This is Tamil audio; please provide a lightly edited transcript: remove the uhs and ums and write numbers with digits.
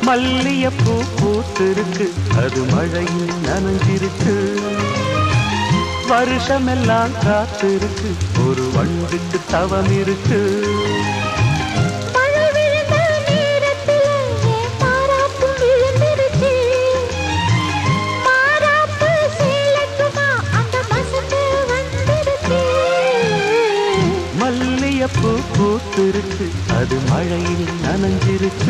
மல்லியப்பூ பூத்திருக்கு, அது மழையில் நனைஞ்சிருக்கு. வருஷமெல்லாம் காத்திருக்கு, ஒரு வண்டுக்கு தவம் இருக்கு. மல்லியப்பூ பூத்திருக்கு, அது மழையில் நனைஞ்சிருக்கு.